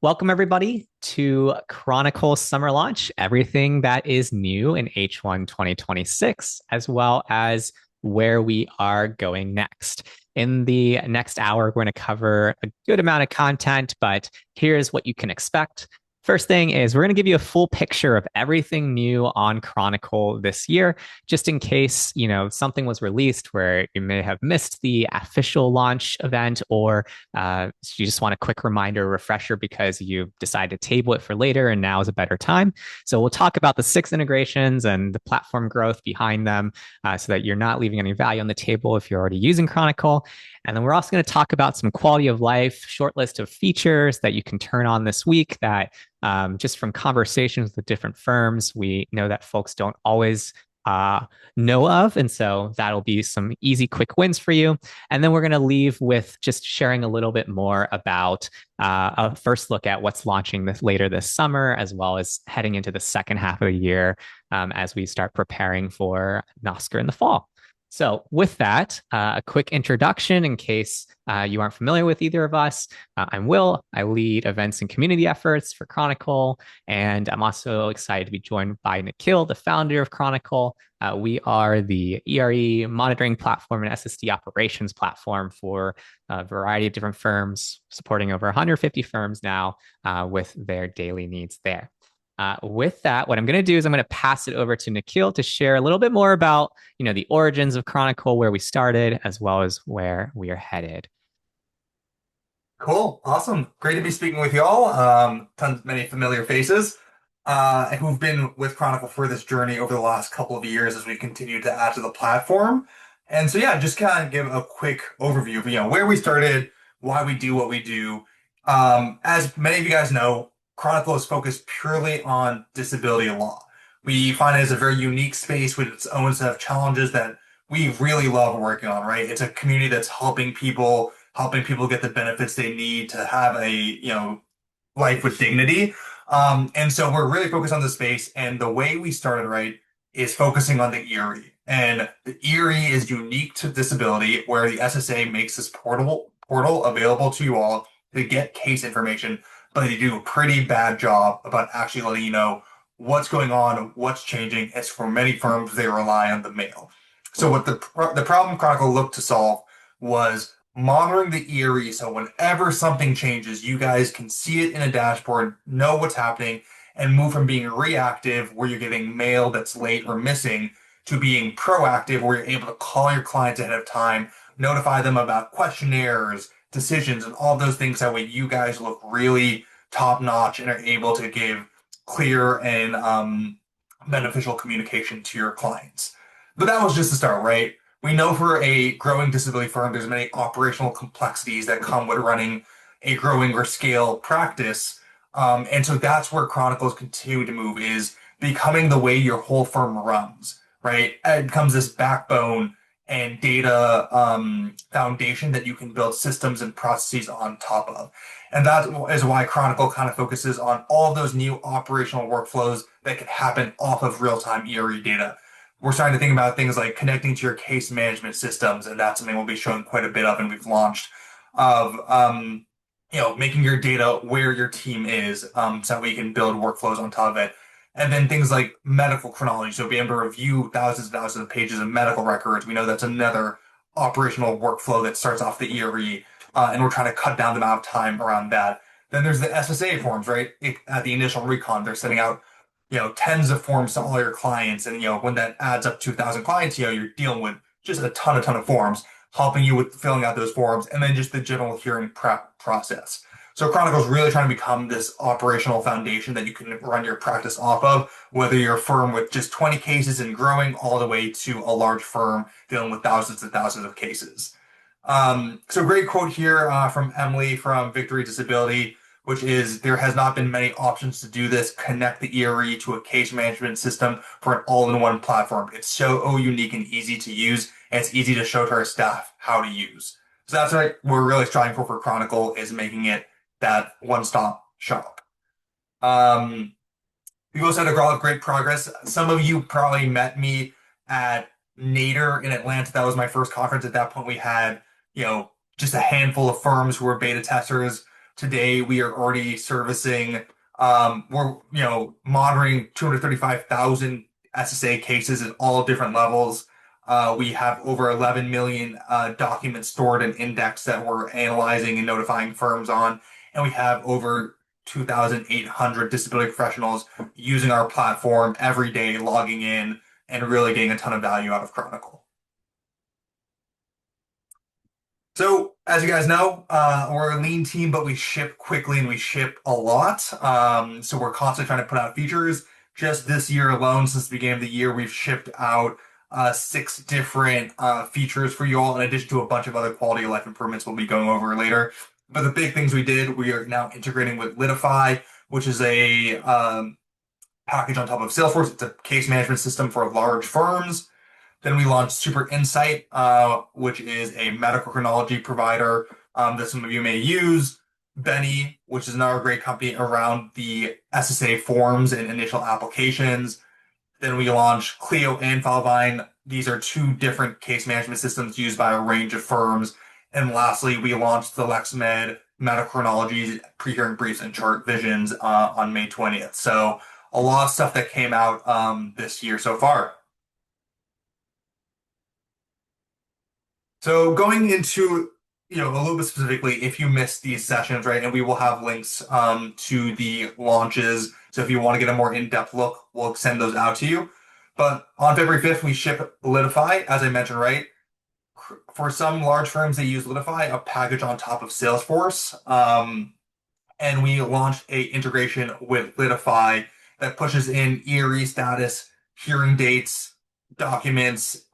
Welcome, everybody, to Chronicle Summer Launch, everything that is new in H1 2026, as well as where we are going next. In the next hour, we're going to cover a good amount of content, but here's what you can expect. First thing is we're going to give you a full picture of everything new on Chronicle this year, just in case, something was released where you may have missed the official launch event, or you just want a quick reminder, refresher, because you decided to table it for later and now is a better time. So we'll talk about the 6 integrations and the platform growth behind them, so that you're not leaving any value on the table if you're already using Chronicle. And then we're also going to talk about some quality of life, short list of features that you can turn on this week that just from conversations with different firms, we know that folks don't always know of. And so that'll be some easy, quick wins for you. And then we're going to leave with just sharing a little bit more about a first look at what's launching later this summer, as well as heading into the second half of the year as we start preparing for NOSCR in the fall. So with that, a quick introduction in case you aren't familiar with either of us. I'm Will. I lead events and community efforts for Chronicle, and I'm also excited to be joined by Nikhil, the founder of Chronicle. We are the ERE monitoring platform and SSD operations platform for a variety of different firms, supporting over 150 firms now with their daily needs there. With that, what I'm going to do is I'm going to pass it over to Nikhil to share a little bit more about, the origins of Chronicle, where we started, as well as where we are headed. Cool. Awesome. Great to be speaking with you all. Many familiar faces who've been with Chronicle for this journey over the last couple of years as we continue to add to the platform. And so, yeah, just kind of give a quick overview of, where we started, why we do what we do. As many of you guys know, Chronicle is focused purely on disability law. We find it as a very unique space with its own set of challenges that we really love working on, right? It's a community that's helping people get the benefits they need to have a, life with dignity. And so we're really focused on the space. And the way we started, right, is focusing on the ERE. And the ERE is unique to disability, where the SSA makes this portal available to you all to get case information, but they do a pretty bad job about actually letting you know what's going on, what's changing. As for many firms, they rely on the mail. So what the problem Chronicle looked to solve was monitoring the ERE, so whenever something changes, you guys can see it in a dashboard, know what's happening, and move from being reactive, where you're getting mail that's late or missing, to being proactive, where you're able to call your clients ahead of time, notify them about questionnaires, decisions, and all those things. That way you guys look really top notch and are able to give clear and beneficial communication to your clients. But that was just the start, right? We know for a growing disability firm, there's many operational complexities that come with running a growing or scale practice. And so that's where Chronicles continue to move, is becoming the way your whole firm runs, right? It becomes this backbone and data foundation that you can build systems and processes on top of. And that is why Chronicle kind of focuses on all of those new operational workflows that can happen off of real-time ERE data. We're starting to think about things like connecting to your case management systems, and that's something we'll be showing quite a bit of, and we've launched, of making your data where your team is, so that we can build workflows on top of it. And then things like medical chronology, so being able to review thousands and thousands of pages of medical records. We know that's another operational workflow that starts off the ERE, and we're trying to cut down the amount of time around that. Then there's the SSA forms, right? At the initial recon, they're sending out tens of forms to all your clients. And, when that adds up to 1,000 clients, you're dealing with just a ton of forms, helping you with filling out those forms, and then just the general hearing prep process. So Chronicle is really trying to become this operational foundation that you can run your practice off of, whether you're a firm with just 20 cases and growing, all the way to a large firm dealing with thousands and thousands of cases. So great quote here from Emily from Victory Disability, which is, there has not been many options to do this. Connect the ERE to a case management system for an all-in-one platform. It's so unique and easy to use, and it's easy to show to our staff how to use. So that's what we're really striving for Chronicle, is making it that one-stop shop. We've also had a lot of great progress. Some of you probably met me at Nader in Atlanta. That was my first conference. At that point, we had, just a handful of firms who were beta testers. Today, we are already servicing, we're, monitoring 235,000 SSA cases at all different levels. We have over 11 million documents stored and indexed that we're analyzing and notifying firms on. And we have over 2,800 disability professionals using our platform every day, logging in and really getting a ton of value out of Chronicle. So, as you guys know, we're a lean team, but we ship quickly and we ship a lot. So we're constantly trying to put out features. Just this year alone, since the beginning of the year, we've shipped out 6 different features for you all, in addition to a bunch of other quality of life improvements we'll be going over later. But the big things we did, we are now integrating with Litify, which is a package on top of Salesforce. It's a case management system for large firms. Then we launched SuperInsight, which is a medical chronology provider that some of you may use. Benny, which is another great company around the SSA forms and initial applications. Then we launched Clio and Filevine. These are 2 different case management systems used by a range of firms. And lastly, we launched the LexMed medical chronologies, pre-hearing briefs, and chart visions on May 20th. So a lot of stuff that came out this year so far. So going into, a little bit specifically, if you missed these sessions, right, and we will have links to the launches. So if you want to get a more in-depth look, we'll send those out to you. But on February 5th, we ship Litify, as I mentioned, right? For some large firms, they use Litify, a package on top of Salesforce. And we launched a integration with Litify that pushes in ERE status, hearing dates, documents,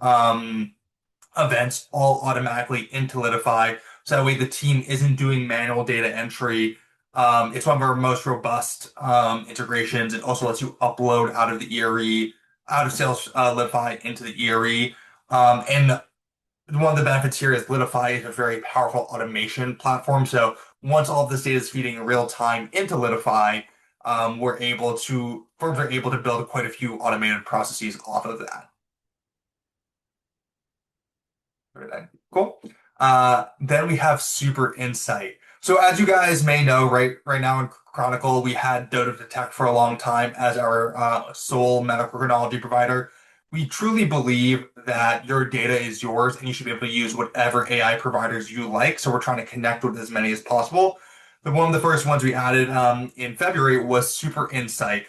events all automatically into Litify. So that way the team isn't doing manual data entry. It's one of our most robust integrations. It also lets you upload out of the ERE, out of Sales Litify into the ERE. And one of the benefits here is Litify is a very powerful automation platform. So once all of this data is feeding in real time into Litify, firms are able to build quite a few automated processes off of that. Cool. Then we have SuperInsight. So as you guys may know, right now in Chronicle, we had Dodo Detect for a long time as our sole medical chronology provider. We truly believe that your data is yours and you should be able to use whatever AI providers you like. So we're trying to connect with as many as possible. One of the first ones we added in February was SuperInsight.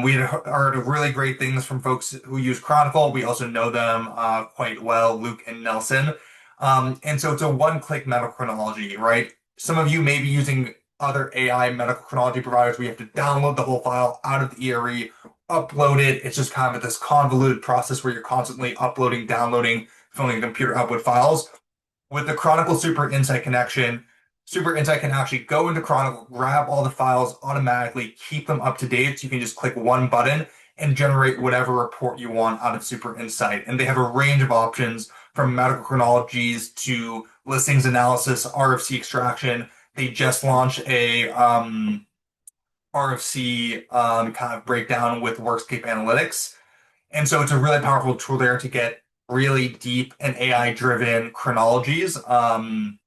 We heard really great things from folks who use Chronicle. We also know them quite well, Luke and Nelson. And so it's a one-click medical chronology, right? Some of you may be using other AI medical chronology providers where you have to download the whole file out of the ERE, upload it. It's just kind of this convoluted process where you're constantly uploading, downloading, filling computer output files. With the Chronicle SuperInsight connection, SuperInsight can actually go into Chronicle, grab all the files automatically, keep them up to date. So you can just click one button and generate whatever report you want out of SuperInsight. And they have a range of options from medical chronologies to listings analysis, RFC extraction. They just launched a RFC kind of breakdown with Workscape Analytics. And so it's a really powerful tool there to get really deep and AI-driven chronologies. And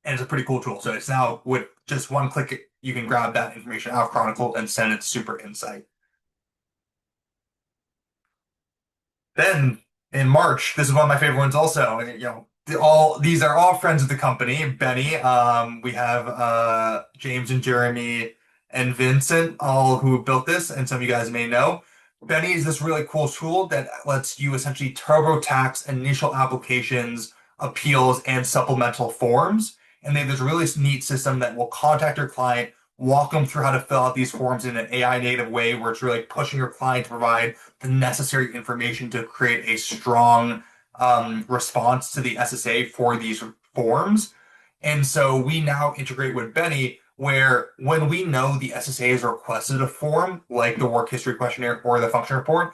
it's a pretty cool tool. So it's now with just one click, you can grab that information out of Chronicle and send it to SuperInsight. Then in March, this is one of my favorite ones also. These are all friends of the company. Benny, we have James and Jeremy and Vincent, all who built this, and some of you guys may know. Benny is this really cool tool that lets you essentially TurboTax initial applications, appeals, and supplemental forms. And they have this really neat system that will contact your client, walk them through how to fill out these forms in an AI native way where it's really pushing your client to provide the necessary information to create a strong response to the SSA for these forms. And so we now integrate with Benny where when we know the SSA has requested a form like the work history questionnaire or the function report,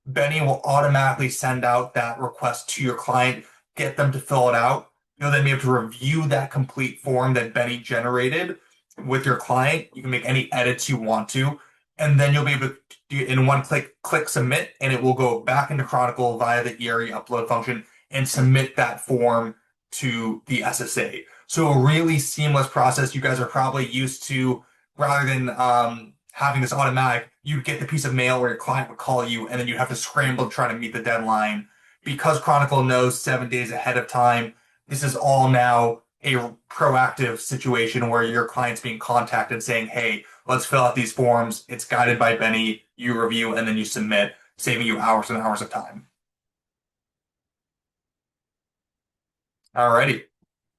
Benny will automatically send out that request to your client, get them to fill it out. You'll then be able to review that complete form that Benny generated with your client. You can make any edits you want to, and then you'll be able to do in one click submit, and it will go back into Chronicle via the ERE upload function and submit that form to the SSA. So a really seamless process you guys are probably used to rather than having this automatic, you'd get the piece of mail where your client would call you and then you'd have to scramble to try to meet the deadline. Because Chronicle knows 7 days ahead of time, this is all now a proactive situation where your client's being contacted saying, hey, let's fill out these forms. It's guided by Benny. You review and then you submit, saving you hours and hours of time. Alrighty.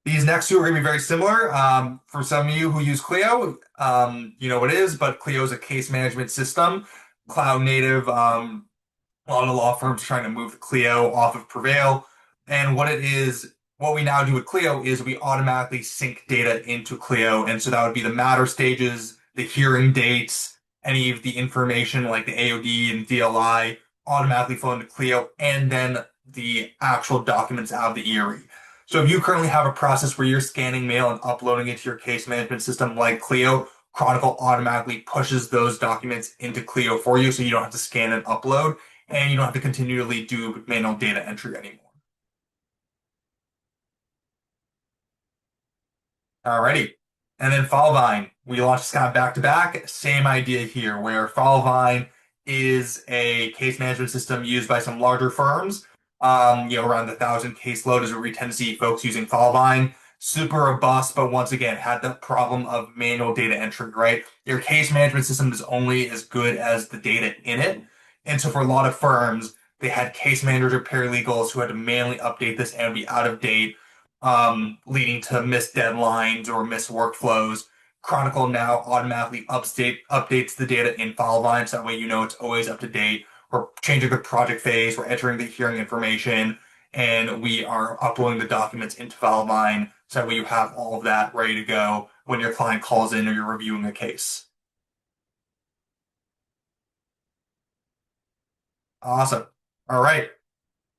These next two are going to be very similar. For some of you who use Clio, you know what it is, but Clio is a case management system, cloud native. A lot of law firms trying to move Clio off of Prevail. And what it is, what we now do with Clio is we automatically sync data into Clio. And so that would be the matter stages, the hearing dates, any of the information like the AOD and DLI automatically flow into Clio, and then the actual documents out of the ERE. So if you currently have a process where you're scanning mail and uploading it to your case management system like Clio, Chronicle automatically pushes those documents into Clio for you so you don't have to scan and upload, and you don't have to continually do manual data entry anymore. Alrighty. And then Filevine, we launched this kind of back to back. Same idea here, where Filevine is a case management system used by some larger firms. Around the 1,000 caseload is where we tend to see folks using Filevine. Super robust, but once again, had the problem of manual data entry, right? Your case management system is only as good as the data in it. And so for a lot of firms, they had case managers or paralegals who had to manually update this and be out of date, leading to missed deadlines or missed workflows. Chronicle now automatically updates the data in Filevine, so that way you know it's always up to date. We're changing the project phase, we're entering the hearing information, and we are uploading the documents into Filevine, so that way you have all of that ready to go when your client calls in or you're reviewing a case. Awesome. All right.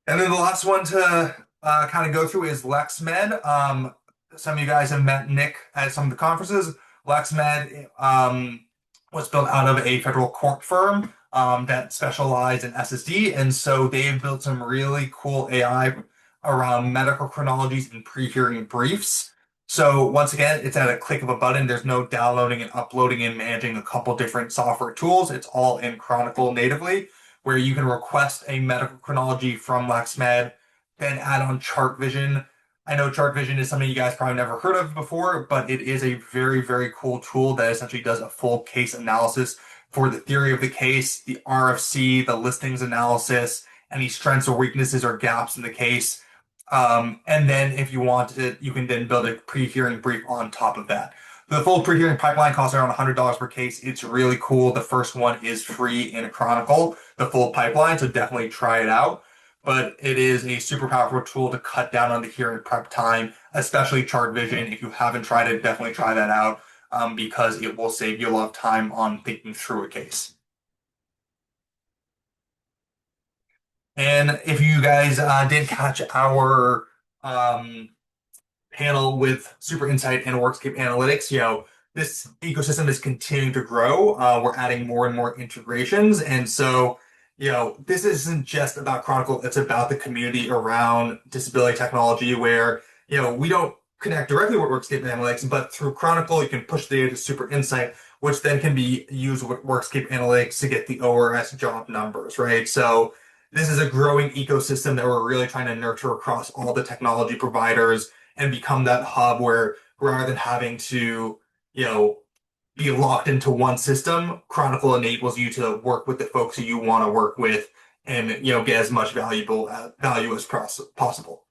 And then the last one to kind of go through is LexMed. Some of you guys have met Nick at some of the conferences. LexMed was built out of a federal court firm that specialized in SSD. And so they've built some really cool AI around medical chronologies and pre-hearing briefs. So once again, it's at a click of a button. There's no downloading and uploading and managing a couple different software tools. It's all in Chronicle natively, where you can request a medical chronology from LexMed, then add on chart vision. I know chart vision is something you guys probably never heard of before, but it is a very, very cool tool that essentially does a full case analysis for the theory of the case, the RFC, the listings analysis, any strengths or weaknesses or gaps in the case. And then if you want it, you can then build a pre-hearing brief on top of that. The full pre-hearing pipeline costs around $100 per case. It's really cool. The first one is free in Chronicle, the full pipeline, so definitely try it out. But it is a super powerful tool to cut down on the hearing prep time, especially chart vision. If you haven't tried it, definitely try that out because it will save you a lot of time on thinking through a case. And if you guys did catch our panel with SuperInsight and Workscape Analytics, this ecosystem is continuing to grow. We're adding more and more integrations. And so, this isn't just about Chronicle, it's about the community around disability technology where, we don't connect directly with Workscape Analytics, but through Chronicle, you can push data to SuperInsight, which then can be used with Workscape Analytics to get the ORS job numbers, right? So this is a growing ecosystem that we're really trying to nurture across all the technology providers and become that hub where rather than having to, be locked into one system, Chronicle enables you to work with the folks who you want to work with and, get as much value as possible.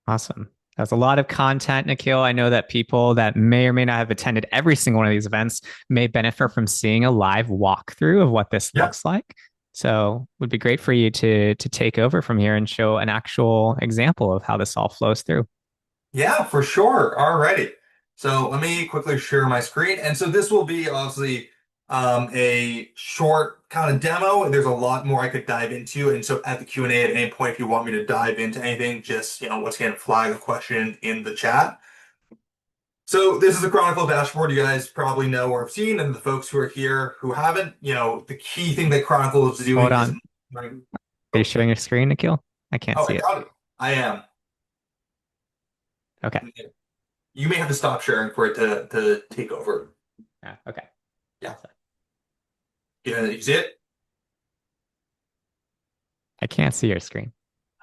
Awesome. That's a lot of content, Nikhil. I know that people that may or may not have attended every single one of these events may benefit from seeing a live walkthrough of what this Yeah. looks like. So it would be great for you to take over from here and show an actual example of how this all flows through. Yeah, for sure. Alrighty. So let me quickly share my screen. And so this will be obviously a short kind of demo. There's a lot more I could dive into. And so at the Q&A at any point, if you want me to dive into anything, just, once again, flag a question in the chat. So this is the Chronicle dashboard you guys probably know or have seen, and the folks who are here who haven't, the key thing that Chronicle is doing Hold is... on. Are you showing your screen, Nikhil? I can't Oh, see I it. got it. I am. Okay. You may have to stop sharing for it to take over. Okay. Yeah. Awesome. Yeah, you see it? I can't see your screen.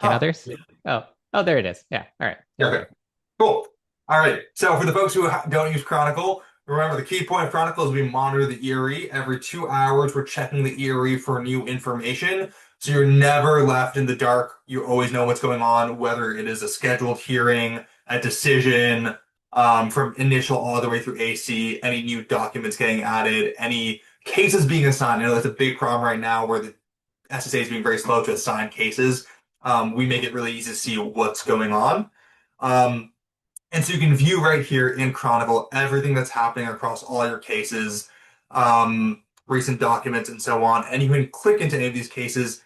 Can Huh. others? Oh, oh, there it is. Yeah. All right. Yeah, Okay. there. Cool. All right. So for the folks who don't use Chronicle, remember the key point of Chronicle is we monitor the ERE. Every 2 hours, we're checking the ERE for new information. So you're never left in the dark. You always know what's going on, whether it is a scheduled hearing, a decision, from initial all the way through AC, any new documents getting added, any cases being assigned. I know that's a big problem right now where the SSA is being very slow to assign cases. We make it really easy to see what's going on. Um, and so you can view right here in Chronicle everything that's happening across all your cases, recent documents, and so on. And you can click into any of these cases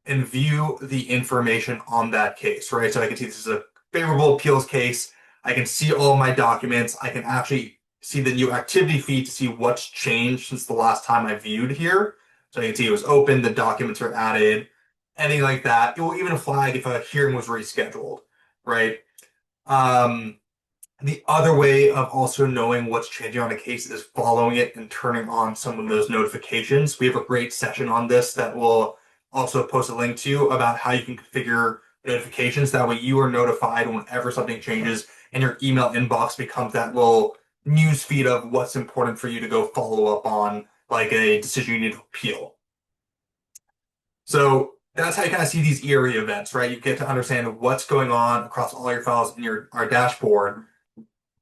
and view the information on that case, right? So I can see this is a favorable appeals case. I can see all my documents. I can actually see the new activity feed to see what's changed since the last time I viewed here. So I can see it was open, the documents are added, anything like that. It will even flag if a hearing was rescheduled, right? Um, the other way of also knowing what's changing on a case is following it and turning on some of those notifications. We have a great session on this that we'll also post a link to about how you can configure notifications. That way you are notified whenever something changes and your email inbox becomes that little news feed of what's important for you to go follow up on, like a decision you need to appeal. So that's how you kind of see these ERE events, right? You get to understand what's going on across all your files in our dashboard.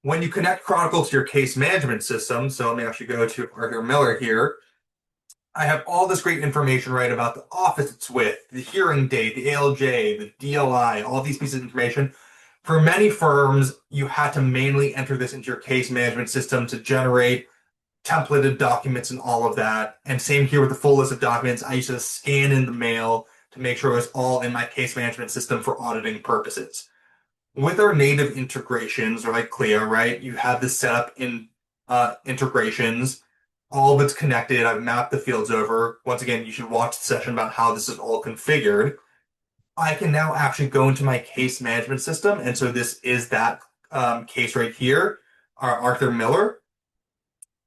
When you connect Chronicle to your case management system, so let me actually go to Arthur Miller here. I have all this great information, right, about the office it's with, the hearing date, the ALJ, the DLI, all these pieces of information. For many firms, you had to manually enter this into your case management system to generate templated documents and all of that. And same here with the full list of documents. I used to scan in the mail to make sure it was all in my case management system for auditing purposes. With our native integrations, or like Clio, right? You have this set up in integrations. All of it's connected. I've mapped the fields over. Once again, you should watch the session about how this is all configured. I can now actually go into my case management system. And so this is that case right here, Arthur Miller.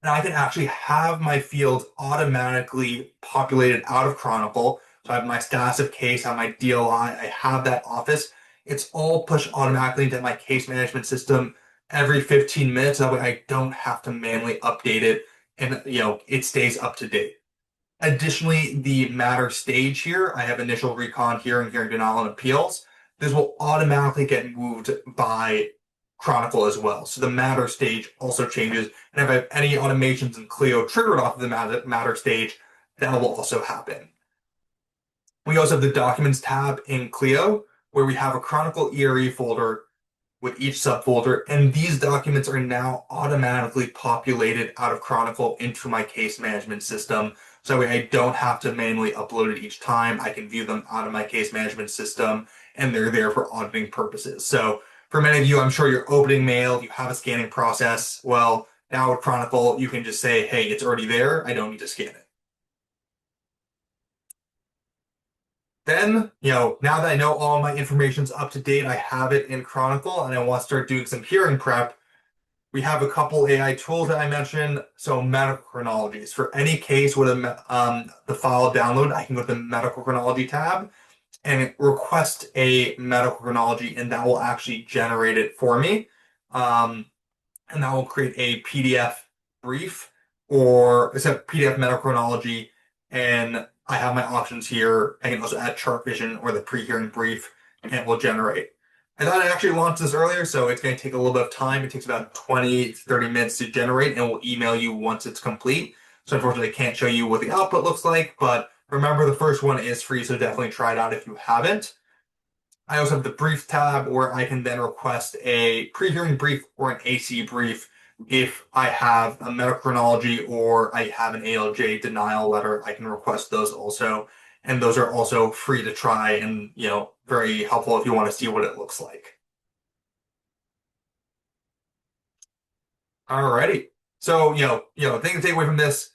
And I can actually have my fields automatically populated out of Chronicle. So I have my status of case, I have my DLI, I have that office. It's all pushed automatically into my case management system every 15 minutes. That way I don't have to manually update it and it stays up to date. Additionally, the matter stage here, I have initial recon, hearing, denial, and appeals. This will automatically get moved by Chronicle as well. So the matter stage also changes. And if I have any automations in Clio triggered off of the matter stage, that will also happen. We also have the Documents tab in Clio, where we have a Chronicle ERE folder with each subfolder, and these documents are now automatically populated out of Chronicle into my case management system. So that way I don't have to manually upload it each time. I can view them out of my case management system, and they're there for auditing purposes. So for many of you, I'm sure you're opening mail, you have a scanning process. Well, now with Chronicle, you can just say, hey, it's already there. I don't need to scan it. Then, now that I know all my information's up to date, I have it in Chronicle, and I want to start doing some hearing prep. We have a couple AI tools that I mentioned. So medical chronologies. For any case with the file download, I can go to the medical chronology tab and request a medical chronology, and that will actually generate it for me. And that will create a PDF brief, or it's a PDF medical chronology, and I have my options here. I can also add chart vision or the pre-hearing brief, and it will generate. I thought I actually launched this earlier, so it's going to take a little bit of time. It takes about 20 to 30 minutes to generate, and we'll email you once it's complete. So unfortunately, I can't show you what the output looks like, but remember the first one is free, so definitely try it out if you haven't. I also have the brief tab where I can then request a pre-hearing brief or an AC brief if I have a medical chronology or I have an ALJ denial letter. I can request those also. And those are also free to try and, very helpful if you want to see what it looks like. Alrighty. So, thing to take away from this,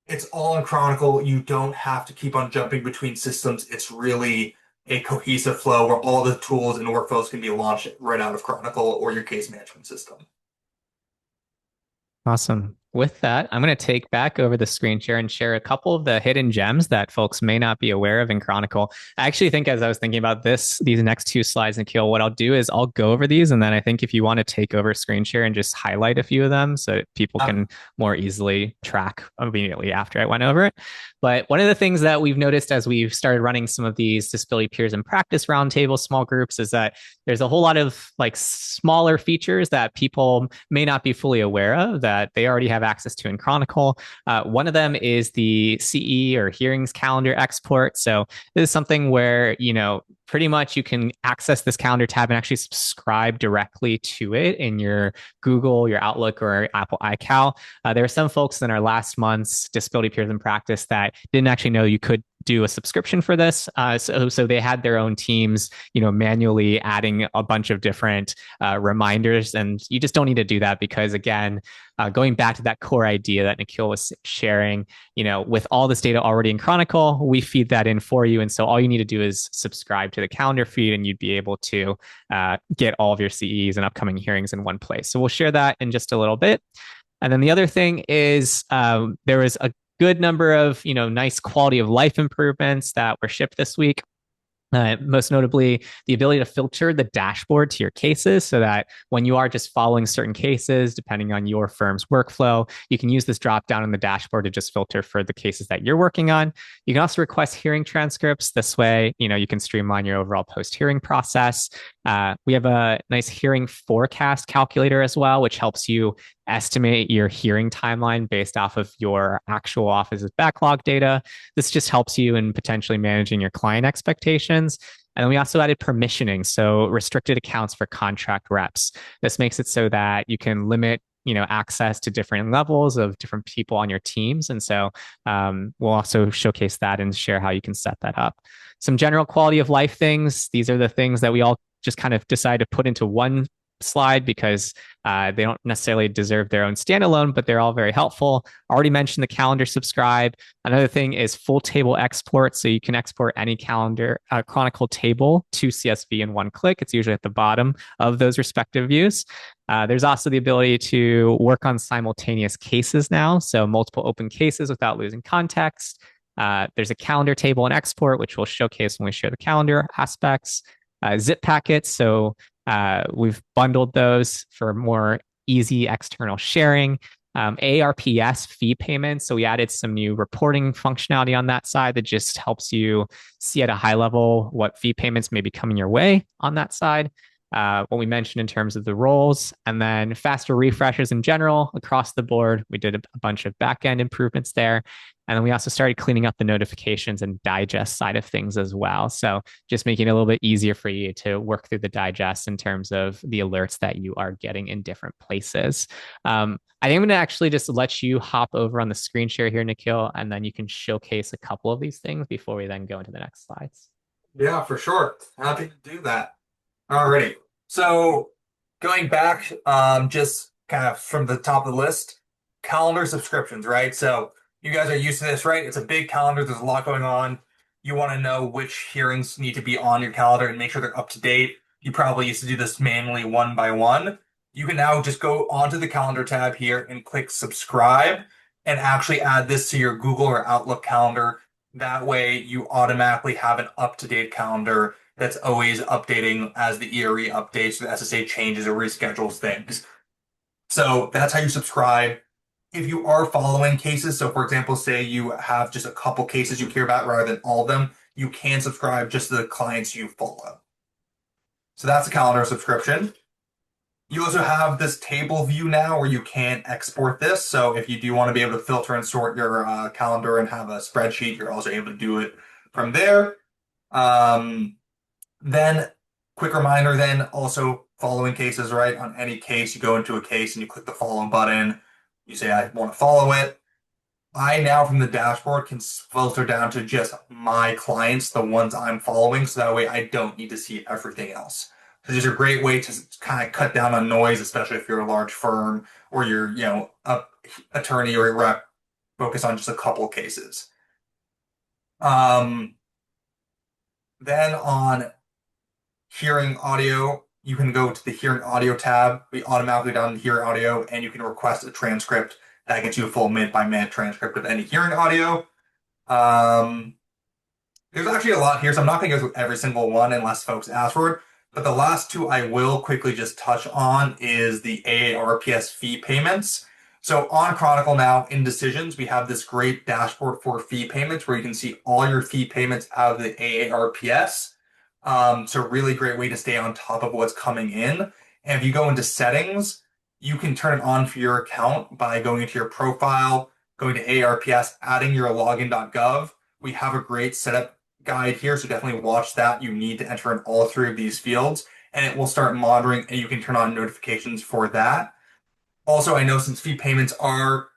it's all in Chronicle. You don't have to keep on jumping between systems. It's really a cohesive flow where all the tools and workflows can be launched right out of Chronicle or your case management system. Awesome. With that, I'm going to take back over the screen share and share a couple of the hidden gems that folks may not be aware of in Chronicle. I actually think as I was thinking about these next two slides, Nikhil, what I'll do is I'll go over these. And then I think if you want to take over screen share and just highlight a few of them so people Uh, can more easily track immediately after I went over it. But one of the things that we've noticed as we've started running some of these disability peers in practice roundtable small groups is that there's a whole lot of like smaller features that people may not be fully aware of that they already have access to in Chronicle. One of them is the CE or hearings calendar export. So this is something where, pretty much you can access this calendar tab and actually subscribe directly to it in your Google, your Outlook, or Apple iCal. There are some folks in our last month's disability peers in practice that didn't actually know you could do a subscription for this. So they had their own teams, manually adding a bunch of different reminders. And you just don't need to do that because, again, going back to that core idea that Nikhil was sharing, with all this data already in Chronicle, we feed that in for you. And so all you need to do is subscribe to the calendar feed and you'd be able to get all of your CEs and upcoming hearings in one place. So we'll share that in just a little bit. And then the other thing is there was a good number of nice quality of life improvements that were shipped this week. Most notably, the ability to filter the dashboard to your cases so that when you are just following certain cases, depending on your firm's workflow, you can use this drop down in the dashboard to just filter for the cases that you're working on. You can also request hearing transcripts. This way, you can streamline your overall post-hearing process. We have a nice hearing forecast calculator as well, which helps you estimate your hearing timeline based off of your actual office's backlog data. This just helps you in potentially managing your client expectations. And then we also added permissioning, so restricted accounts for contract reps. This makes it so that you can limit access to different levels of different people on your teams. And so we'll also showcase that and share how you can set that up. Some general quality of life things. These are the things that we all just kind of decide to put into one slide because they don't necessarily deserve their own standalone, but they're all very helpful. Already mentioned the calendar subscribe. Another thing is full table export. So you can export any calendar Chronicle table to CSV in one click. It's usually at the bottom of those respective views. There's also the ability to work on simultaneous cases now. So multiple open cases without losing context. There's a calendar table and export, which we'll showcase when we share the calendar aspects. Zip packets. So we've bundled those for more easy external sharing. AARPS fee payments. So we added some new reporting functionality on that side that just helps you see at a high level what fee payments may be coming your way on that side. What we mentioned in terms of the roles, and then faster refreshes in general across the board. We did a bunch of backend improvements there. And then we also started cleaning up the notifications and digest side of things as well. So just making it a little bit easier for you to work through the digest in terms of the alerts that you are getting in different places. I think I'm going to actually just let you hop over on the screen share here, Nikhil, and then you can showcase a couple of these things before we then go into the next slides. Yeah, for sure. Happy to do that. Alrighty. So going back, just kind of from the top of the list, calendar subscriptions, right? So you guys are used to this, right? It's a big calendar. There's a lot going on. You want to know which hearings need to be on your calendar and make sure they're up to date. You probably used to do this manually one by one. You can now just go onto the calendar tab here and click subscribe and actually add this to your Google or Outlook calendar. That way you automatically have an up-to-date calendar that's always updating as the ERE updates, the SSA changes or reschedules things. So that's how you subscribe. If you are following cases, so for example, say you have just a couple cases you care about rather than all of them, you can subscribe just to the clients you follow. So that's a calendar subscription. You also have this table view now where you can export this. So if you do want to be able to filter and sort your calendar and have a spreadsheet, you're also able to do it from there. Then, quick reminder, then also following cases, right? On any case, you go into a case and you click the follow button. You say, I want to follow it. I now from the dashboard can filter down to just my clients, the ones I'm following. So that way I don't need to see everything else. So this is a great way to kind of cut down on noise, especially if you're a large firm or you're, a attorney or a rep, focus on just a couple cases. Um, Then on hearing audio, you can go to the hearing audio tab. We automatically download hear audio, and you can request a transcript that gets you a full minute by minute transcript of any hearing audio. Um, there's actually a lot here, so I'm not going to go through every single one unless folks ask for it. But the last two I will quickly just touch on is the AARPS fee payments. So on Chronicle now, in decisions, we have this great dashboard for fee payments where you can see all your fee payments out of the AARPS. So really great way to stay on top of what's coming in. And if you go into settings, you can turn it on for your account by going into your profile, going to AARPS, adding your login.gov. We have a great setup guide here, so definitely watch that. You need to enter in all three of these fields, and it will start monitoring, and you can turn on notifications for that. Also, I know since fee payments are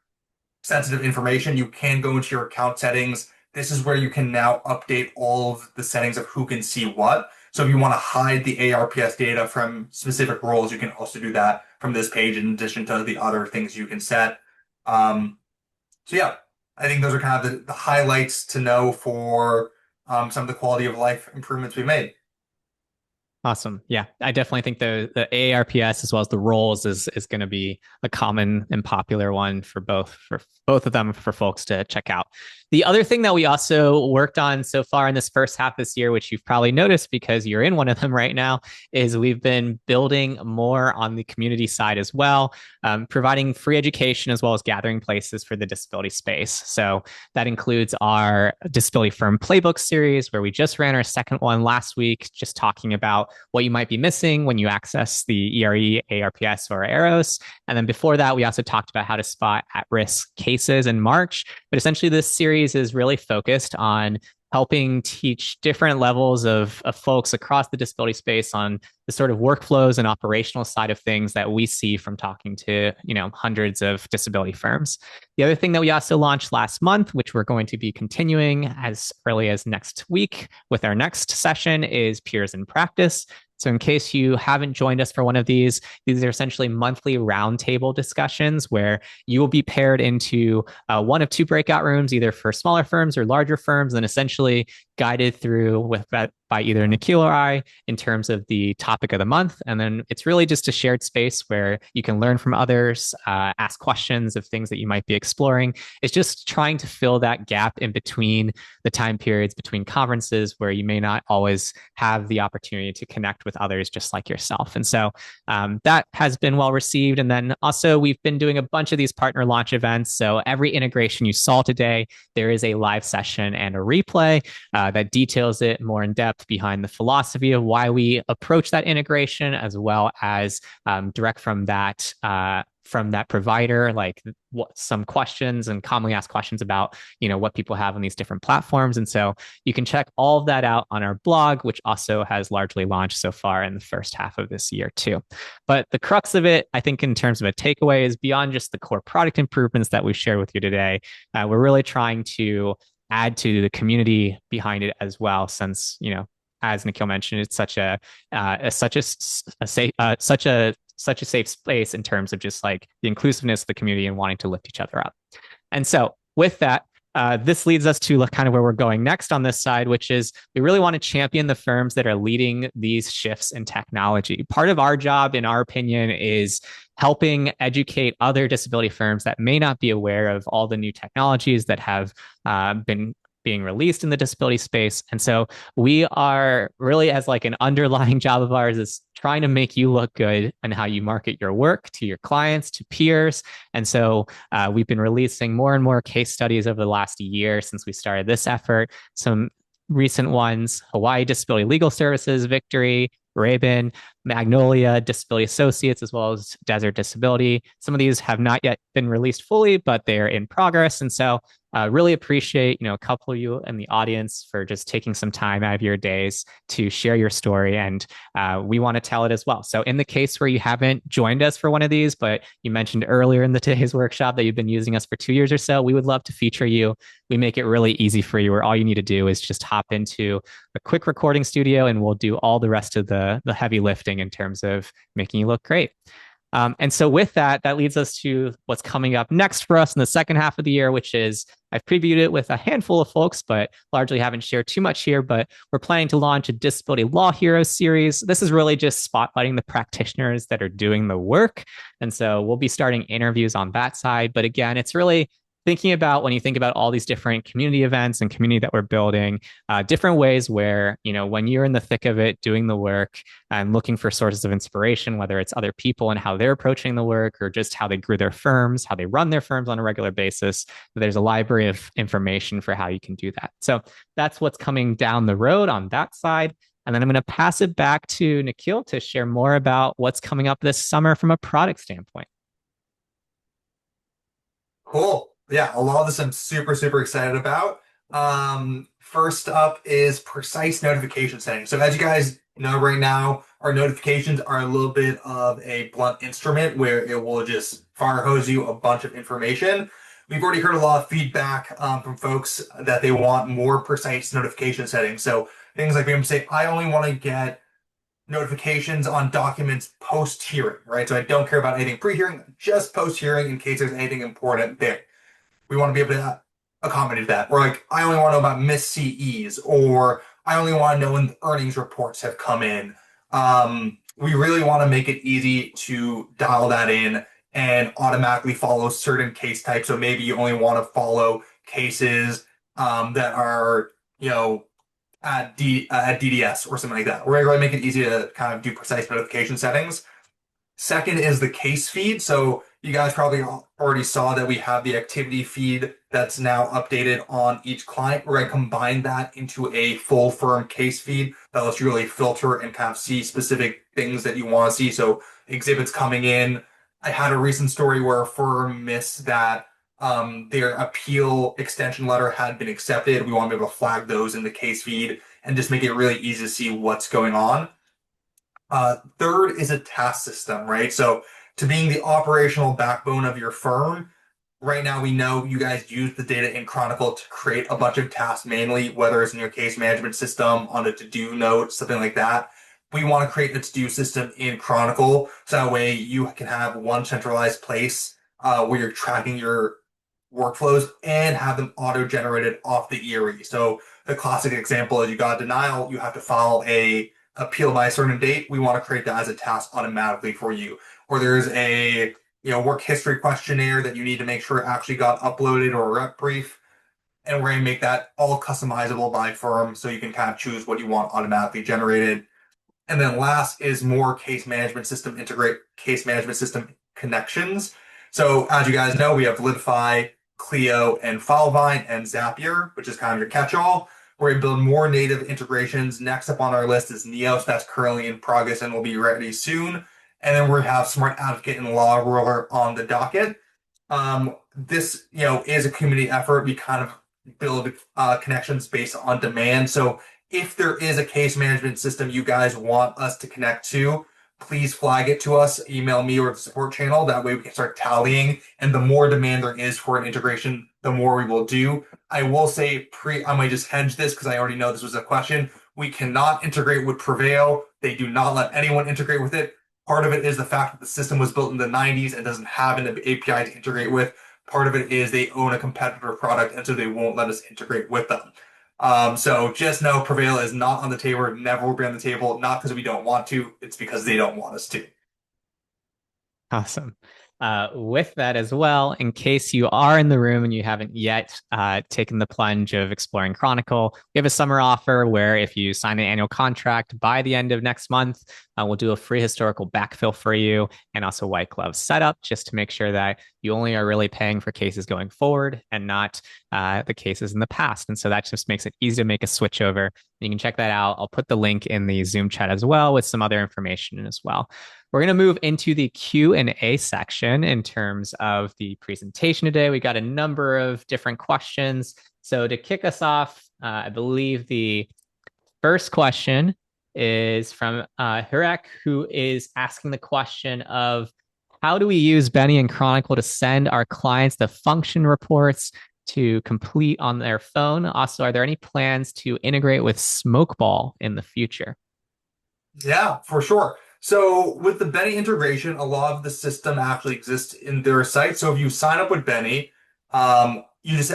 sensitive information, you can go into your account settings. This is where you can now update all of the settings of who can see what. So if you want to hide the ARPS data from specific roles, you can also do that from this page in addition to the other things you can set. So yeah, I think those are kind of the highlights to know for some of the quality of life improvements we've made. Awesome. Yeah, I definitely think the AARPS as well as the roles is going to be a common and popular one for both of them for folks to check out. The other thing that we also worked on so far in this first half this year, which you've probably noticed because you're in one of them right now, is we've been building more on the community side as well, providing free education as well as gathering places for the disability space. So that includes our Disability Firm Playbook series, where we just ran our second one last week, just talking about what you might be missing when you access the ERE, ARPS, or AROS. And then before that, we also talked about how to spot at-risk cases in March. But essentially, this series is really focused on helping teach different levels of folks across the disability space on the sort of workflows and operational side of things that we see from talking to, hundreds of disability firms. The other thing that we also launched last month, which we're going to be continuing as early as next week with our next session, is Peers in Practice. So in case you haven't joined us for one of these are essentially monthly roundtable discussions where you will be paired into one of two breakout rooms, either for smaller firms or larger firms, and essentially guided through by either Nikhil or I in terms of the topic of the month. And then it's really just a shared space where you can learn from others, ask questions of things that you might be exploring. It's just trying to fill that gap in between the time periods between conferences where you may not always have the opportunity to connect with others just like yourself. And so that has been well received. And then also we've been doing a bunch of these partner launch events. So every integration you saw today, there is a live session and a replay that details it more in depth behind the philosophy of why we approach that integration, as well as direct from that provider, like some questions and commonly asked questions about, what people have on these different platforms. And so you can check all of that out on our blog, which also has largely launched so far in the first half of this year too. But the crux of it, I think in terms of a takeaway, is beyond just the core product improvements that we've shared with you today. We're really trying to add to the community behind it as well, since, as Nikhil mentioned, it's such a safe space in terms of just like the inclusiveness of the community and wanting to lift each other up. And so with that, this leads us to kind of where we're going next on this side, which is we really want to champion the firms that are leading these shifts in technology. Part of our job, in our opinion, is helping educate other disability firms that may not be aware of all the new technologies that have been being released in the disability space. And so we are really, as like an underlying job of ours, is trying to make you look good and how you market your work to your clients, to peers. And so we've been releasing more and more case studies over the last year since we started this effort. Some recent ones: Hawaii Disability Legal Services, Victory, Rabin, Magnolia, Disability Associates, as well as Desert Disability. Some of these have not yet been released fully, but they're in progress. And so really appreciate, a couple of you in the audience for just taking some time out of your days to share your story. And we want to tell it as well. So in the case where you haven't joined us for one of these, but you mentioned earlier in today's workshop that you've been using us for 2 years or so, we would love to feature you. We make it really easy for you, where all you need to do is just hop into a quick recording studio and we'll do all the rest of the heavy lifting in terms of making you look great. And so with that, that leads us to what's coming up next for us in the second half of the year, which is I've previewed it with a handful of folks, but largely haven't shared too much here. But we're planning to launch a Disability Law Heroes series. This is really just spotlighting the practitioners that are doing the work. And so we'll be starting interviews on that side. But again, it's really thinking about when you think about all these different community events and community that we're building, different ways where, when you're in the thick of it, doing the work and looking for sources of inspiration, whether it's other people and how they're approaching the work or just how they grew their firms, how they run their firms on a regular basis, there's a library of information for how you can do that. So that's what's coming down the road on that side. And then I'm going to pass it back to Nikhil to share more about what's coming up this summer from a product standpoint. Cool. Yeah, a lot of this I'm super, super excited about. First up is precise notification settings. So as you guys know right now, our notifications are a little bit of a blunt instrument where it will just fire hose you a bunch of information. We've already heard a lot of feedback from folks that they want more precise notification settings. So things like being able to say, I only want to get notifications on documents post-hearing, right? So I don't care about anything pre-hearing, just post-hearing in case there's anything important there. We want to be able to accommodate that. Or like, I only want to know about missed CEs, or I only want to know when the earnings reports have come in. We really want to make it easy to dial that in and automatically follow certain case types. So maybe you only want to follow cases that are, at DDS or something like that. We're going to make it easy to kind of do precise notification settings. Second is the case feed. So you guys probably already saw that we have the activity feed that's now updated on each client. We're going to combine that into a full firm case feed that lets you really filter and kind of see specific things that you want to see. So exhibits coming in. I had a recent story where a firm missed that their appeal extension letter had been accepted. We want to be able to flag those in the case feed and just make it really easy to see what's going on. Third is a task system, right? So to being the operational backbone of your firm, right now we know you guys use the data in Chronicle to create a bunch of tasks manually, whether it's in your case management system, on a to-do note, something like that. We want to create a to-do system in Chronicle, so that way you can have one centralized place where you're tracking your workflows and have them auto-generated off the ERE. So the classic example is you got a denial, you have to file a appeal by a certain date. We want to create that as a task automatically for you. Or there's a work history questionnaire that you need to make sure actually got uploaded, or a rep brief. And we're going to make that all customizable by firm so you can kind of choose what you want automatically generated. And then last is more case management system connections. So as you guys know, we have Litify, Clio, and Filevine, and Zapier, which is kind of your catch-all. We're going to build more native integrations. Next up on our list is Neos. That's currently in progress and will be ready soon. And then we have Smart Advocate and Law Roller on the docket. This, is a community effort. We kind of build connections based on demand. So if there is a case management system you guys want us to connect to, please flag it to us, email me or the support channel. That way we can start tallying. And the more demand there is for an integration, the more we will do. I will say I might just hedge this because I already know this was a question. We cannot integrate with Prevail. They do not let anyone integrate with it. Part of it is the fact that the system was built in the 90s and doesn't have an API to integrate with. Part of it is they own a competitor product, and so they won't let us integrate with them. So just know Prevail is not on the table, never will be on the table, not because we don't want to, it's because they don't want us to. Awesome. With that as well, in case you are in the room and you haven't yet taken the plunge of exploring Chronicle, we have a summer offer where if you sign an annual contract by the end of next month, we'll do a free historical backfill for you and also white glove setup just to make sure that you only are really paying for cases going forward and not the cases in the past. And so that just makes it easy to make a switch over. You can check that out. I'll put the link in the Zoom chat as well with some other information as well. We're going to move into the Q&A section in terms of the presentation today. We got a number of different questions. So to kick us off, I believe the first question is from Hirek, who is asking the question of how do we use Benny and Chronicle to send our clients the function reports to complete on their phone? Also, are there any plans to integrate with Smokeball in the future? Yeah, for sure. So with the Benny integration, a lot of the system actually exists in their site. So if you sign up with Benny, you just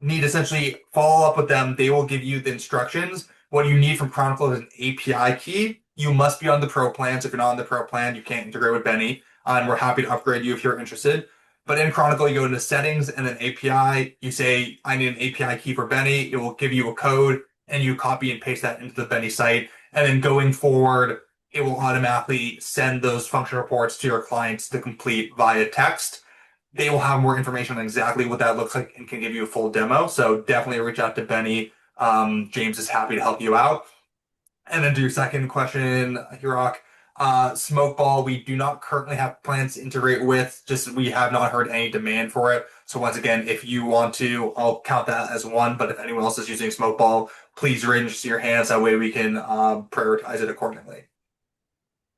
need to essentially follow up with them. They will give you the instructions. What you need from Chronicle is an API key. You must be on the Pro plan. So if you're not on the Pro plan, you can't integrate with Benny. And we're happy to upgrade you if you're interested. But in Chronicle, you go into settings and then API. You say, I need an API key for Benny. It will give you a code and you copy and paste that into the Benny site. And then going forward, it will automatically send those function reports to your clients to complete via text. They will have more information on exactly what that looks like and can give you a full demo. So definitely reach out to Benny. James is happy to help you out. And then to your second question, Hirok, Smokeball, we do not currently have plans to integrate with, just we have not heard any demand for it. So once again, if you want to, I'll count that as one, but if anyone else is using Smokeball, please raise your hands. That way we can prioritize it accordingly.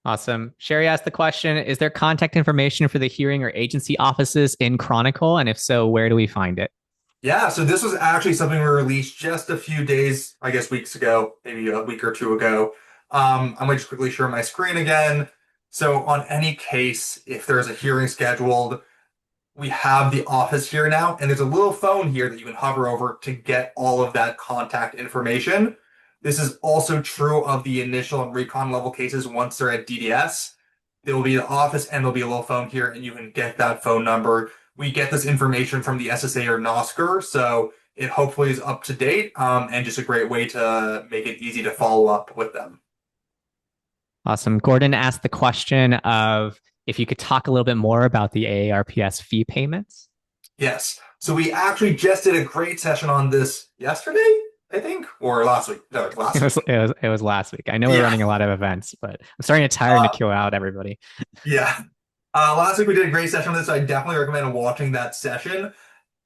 Awesome. Sherry asked the question, is there contact information for the hearing or agency offices in Chronicle? And if so, where do we find it? Yeah, so this was actually something we released just a few days, I guess weeks ago, maybe a week or two ago. I might just quickly share my screen again. So on any case, if there's a hearing scheduled, we have the office here now, and there's a little phone here that you can hover over to get all of that contact information. This is also true of the initial and recon level cases once they're at DDS. There will be the office and there'll be a little phone here, and you can get that phone number. We get this information from the SSA or NOSCR, so it hopefully is up to date, and just a great way to make it easy to follow up with them. Awesome. Gordon asked the question of if you could talk a little bit more about the AARPS fee payments. Yes. So we actually just did a great session on this yesterday, I think, or last week. No, last It week. was, it was last week. I know we're Yeah. running a lot of events, but I'm starting to tire Uh, Nikhil out, everybody. yeah. Last week we did a great session on this. So I definitely recommend watching that session.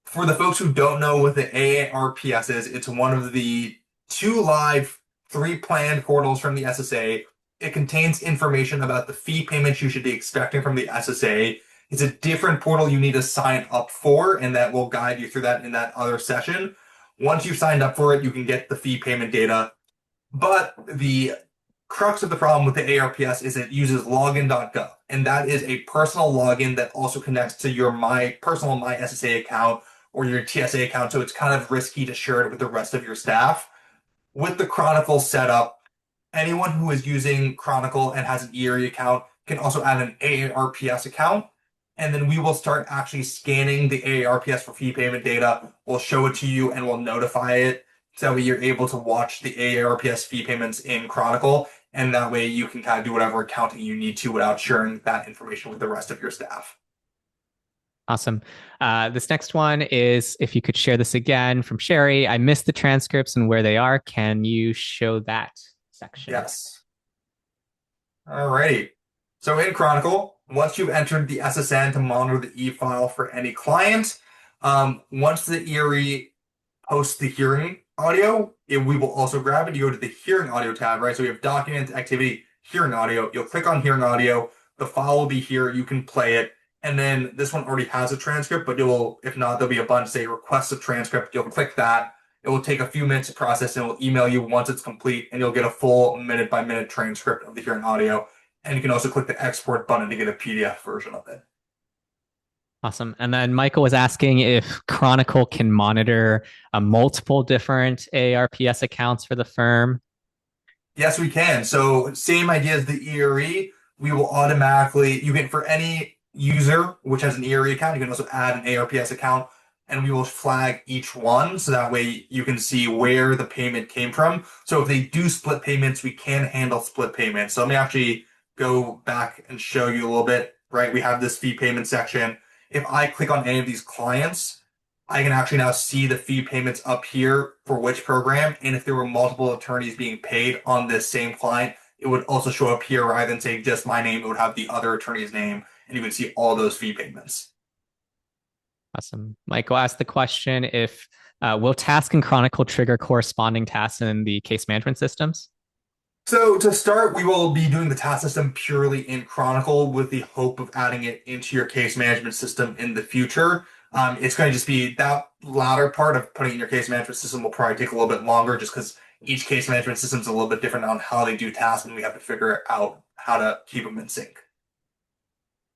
For the folks who don't know what the AARPS is, it's one of the two live, three planned portals from the SSA. It contains information about the fee payments you should be expecting from the SSA. It's a different portal you need to sign up for, and that will guide you through that in that other session. Once you've signed up for it, you can get the fee payment data. But the crux of the problem with the AARPS is it uses login.gov, and that is a personal login that also connects to your personal My SSA account or your TSA account, so it's kind of risky to share it with the rest of your staff. With the Chronicle setup, anyone who is using Chronicle and has an ERE account can also add an AARPS account, and then we will start actually scanning the AARPS for fee payment data. We'll show it to you and we'll notify it so that you're able to watch the AARPS fee payments in Chronicle, and that way you can kind of do whatever accounting you need to without sharing that information with the rest of your staff. Awesome. This next one is if you could share this again from Sherry. I missed the transcripts and where they are. Can you show that section? Yes. All right. So in Chronicle, once you've entered the SSN to monitor the e-file for any client, once the ERE posts the hearing audio, we will also grab it. You go to the hearing audio tab, right? So we have document activity, hearing audio. You'll click on hearing audio. The file will be here. You can play it. And then this one already has a transcript, but if not, there'll be a button say request a transcript. You'll click that. It will take a few minutes to process and it will email you once it's complete, and you'll get a full minute by minute transcript of the hearing audio. And you can also click the export button to get a PDF version of it. Awesome. And then Michael was asking if Chronicle can monitor multiple different AARPS accounts for the firm. Yes, we can. So same idea as the ERE. We will automatically, you can, for any user which has an ERE account, you can also add an AARPS account, and we will flag each one so that way you can see where the payment came from. So if they do split payments, we can handle split payments. So let me actually go back and show you a little bit, right? We have this fee payment section. If I click on any of these clients, I can actually now see the fee payments up here for which program. And if there were multiple attorneys being paid on this same client, it would also show up here rather than saying just my name, it would have the other attorney's name, and you would see all those fee payments. Awesome. Michael asked the question if will task and Chronicle trigger corresponding tasks in the case management systems? So to start, we will be doing the task system purely in Chronicle with the hope of adding it into your case management system in the future. It's going to just be that latter part of putting in your case management system will probably take a little bit longer just because each case management system is a little bit different on how they do tasks, and we have to figure out how to keep them in sync.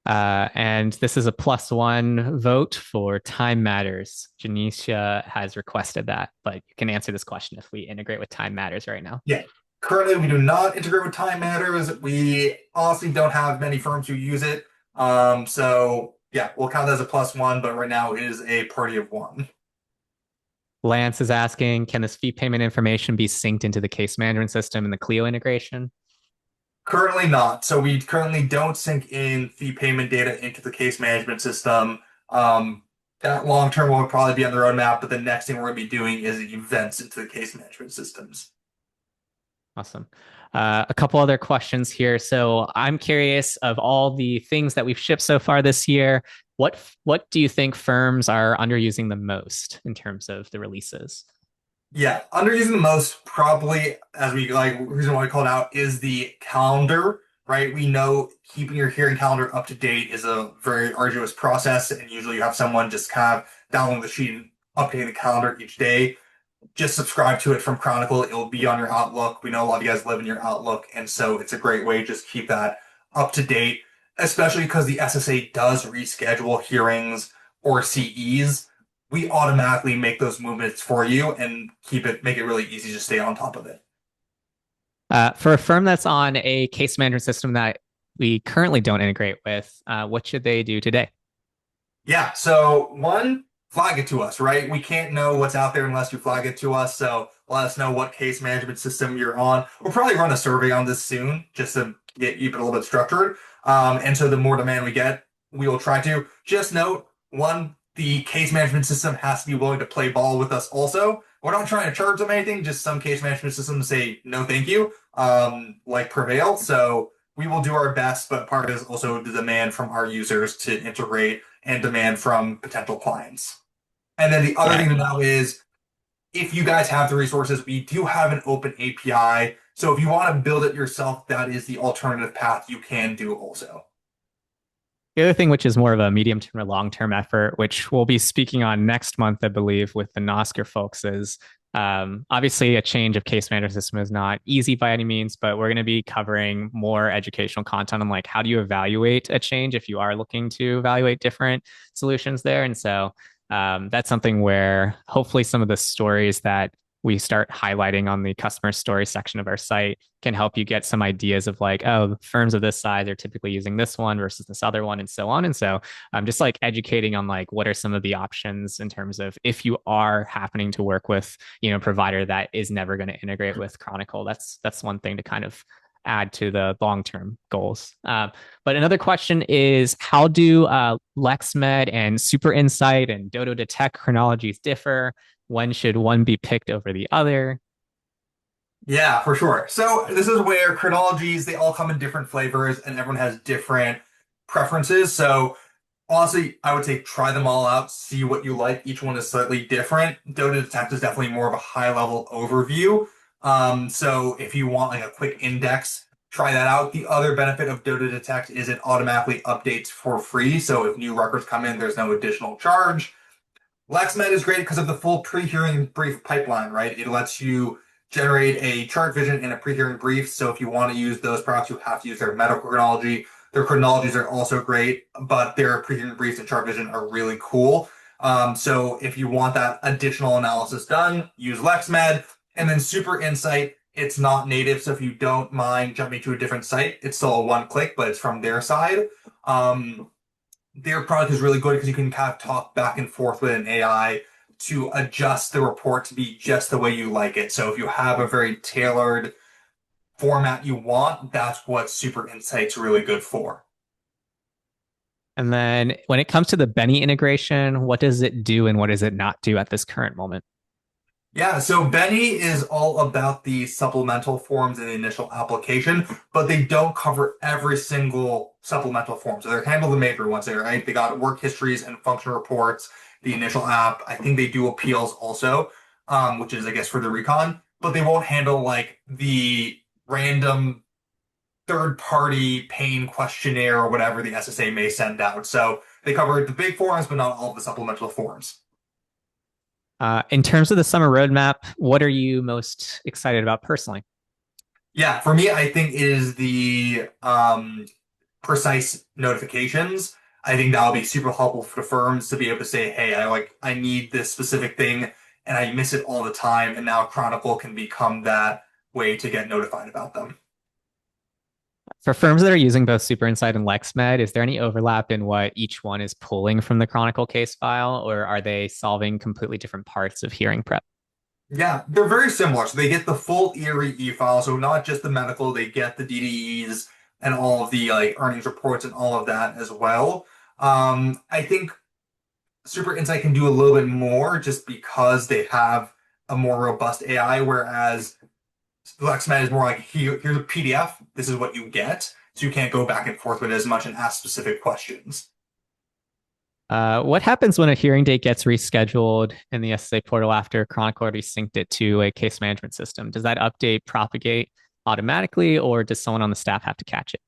And this is a +1 vote for time matters. Janisha has requested that, but you can answer this question if we integrate with time matters right now. Yeah. Currently, we do not integrate with Time Matters. We honestly don't have many firms who use it. So yeah, we'll count that as a +1, but right now it is a party of one. Lance is asking, can this fee payment information be synced into the case management system in the Clio integration? Currently not. So we currently don't sync in fee payment data into the case management system. That long term will probably be on the roadmap, but the next thing we're going to be doing is events into the case management systems. Awesome. A couple other questions here. So I'm curious, of all the things that we've shipped so far this year, what do you think firms are underusing the most in terms of the releases? Yeah, underusing the most probably, as we like, reason why we call it out is the calendar, right? We know keeping your hearing calendar up to date is a very arduous process, and usually you have someone just kind of download the sheet and updating the calendar each day. Just subscribe to it from Chronicle. It'll be on your Outlook. We know a lot of you guys live in your Outlook, and so it's a great way to just keep that up to date, especially because the SSA does reschedule hearings or CEs. We automatically make those movements for you and make it really easy to stay on top of it. For a firm that's on a case management system that we currently don't integrate with, what should they do today? Yeah, so one, flag it to us, right? We can't know what's out there unless you flag it to us. So let us know what case management system you're on. We'll probably run a survey on this soon just to get you a little bit structured. And so the more demand we get, we will try to. Just note, one, the case management system has to be willing to play ball with us also. We're not trying to charge them anything, just some case management systems say no thank you, like Prevail. So we will do our best, but part is also the demand from our users to integrate and demand from potential clients. And then the other Yeah. thing to know is if you guys have the resources, we do have an open API. So if you want to build it yourself, that is the alternative path you can do also. The other thing, which is more of a medium term or long term effort, which we'll be speaking on next month, I believe, with the Nosker folks, is obviously a change of case management system is not easy by any means, but we're going to be covering more educational content on like how do you evaluate a change if you are looking to evaluate different solutions there. And so that's something where hopefully some of the stories that we start highlighting on the customer story section of our site can help you get some ideas of like, oh, firms of this size are typically using this one versus this other one and so on. And so I'm just like educating on like what are some of the options in terms of if you are happening to work with, a provider that is never going to integrate with Chronicle. That's one thing to kind of add to the long-term goals. But another question is, how do LexMed and SuperInsight and Dodo Detect chronologies differ? When should one be picked over the other? Yeah, for sure. So this is where chronologies, they all come in different flavors and everyone has different preferences. So honestly, I would say try them all out, see what you like. Each one is slightly different. Dota Detect is definitely more of a high level overview. So if you want like a quick index, try that out. The other benefit of Dota Detect is it automatically updates for free. So if new records come in, there's no additional charge. LexMed is great because of the full pre-hearing brief pipeline, right? It lets you generate a chart vision and a pre-hearing brief. So if you want to use those products, you have to use their medical chronology. Their chronologies are also great, but their pre-hearing briefs and chart vision are really cool. So if you want that additional analysis done, use LexMed. And then SuperInsight, it's not native. So if you don't mind jumping to a different site, it's still a one click, but it's from their side. Their product is really good because you can kind of talk back and forth with an AI to adjust the report to be just the way you like it. So if you have a very tailored format you want, that's what SuperInsight's really good for. And then when it comes to the Benny integration, what does it do and what does it not do at this current moment? Yeah, so Benny is all about the supplemental forms in the initial application, but they don't cover every single supplemental form. So they're handle the major ones there, right? They got work histories and function reports, the initial app. I think they do appeals also, which is, I guess, for the recon, but they won't handle like the random third-party pain questionnaire or whatever the SSA may send out. So they cover the big forms, but not all of the supplemental forms. In terms of the summer roadmap, what are you most excited about personally? Yeah, for me, I think it is the precise notifications. I think that'll be super helpful for the firms to be able to say, hey, I need this specific thing and I miss it all the time. And now Chronicle can become that way to get notified about them. For firms that are using both SuperInsight and LexMed, is there any overlap in what each one is pulling from the Chronicle case file, or are they solving completely different parts of hearing prep? Yeah, they're very similar. So they get the full ERE e-file, so not just the medical, they get the DDEs and all of the like earnings reports and all of that as well. I think Super Insight can do a little bit more just because they have a more robust AI, whereas LexMed is more like here's a PDF, this is what you get, so you can't go back and forth with it as much and ask specific questions. What happens when a hearing date gets rescheduled in the SSA portal after Chronicle already synced it to a case management system? Does that update propagate automatically, or does someone on the staff have to catch it?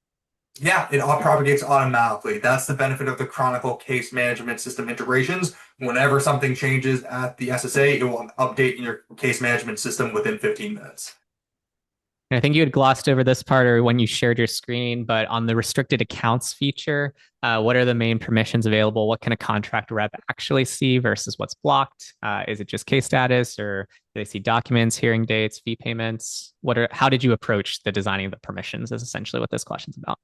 Yeah, it all propagates automatically. That's the benefit of the Chronicle case management system integrations. Whenever something changes at the SSA, it will update in your case management system within 15 minutes. And I think you had glossed over this part or when you shared your screen, but on the restricted accounts feature, what are the main permissions available? What can a contract rep actually see versus what's blocked? Is it just case status, or do they see documents, hearing dates, fee payments? How did you approach the designing of the permissions is essentially what this question's about.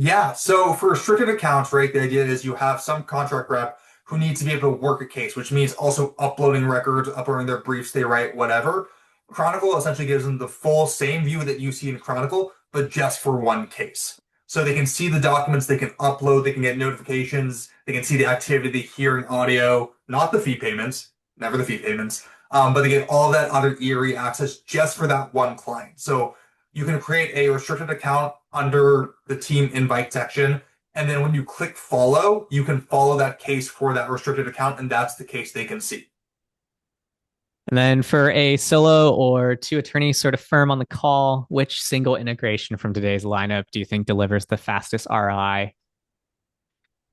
Yeah, so for restricted accounts, right, the idea is you have some contract rep who needs to be able to work a case, which means also uploading records, uploading their briefs they write, whatever. Chronicle essentially gives them the full same view that you see in Chronicle, but just for one case. So they can see the documents, they can upload, they can get notifications, they can see the activity, the hearing audio, not the fee payments, never the fee payments, but they get all that other ERE access just for that one client. So you can create a restricted account under the team invite section. And then when you click follow, you can follow that case for that restricted account, and that's the case they can see. And then for a solo or two attorney sort of firm on the call, which single integration from today's lineup do you think delivers the fastest ROI?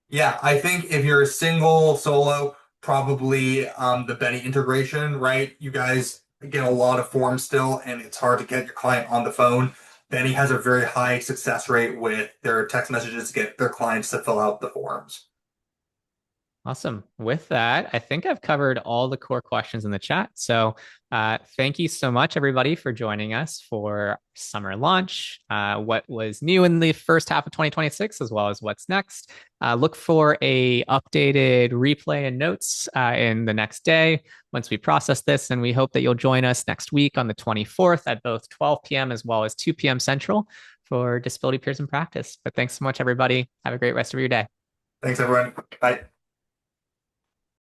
Yeah, I think if you're a single solo, probably the Benny integration, right? You guys get a lot of forms still, and it's hard to get your client on the phone. Benny has a very high success rate with their text messages to get their clients to fill out the forms. Awesome. With that, I think I've covered all the core questions in the chat. So thank you so much, everybody, for joining us for summer launch. What was new in the first half of 2026, as well as what's next. Look for a updated replay and notes in the next day once we process this. And we hope that you'll join us next week on the 24th at both 12 p.m. as well as 2 p.m. Central for Disability Peers in Practice. But thanks so much, everybody. Have a great rest of your day. Thanks, everyone. Bye.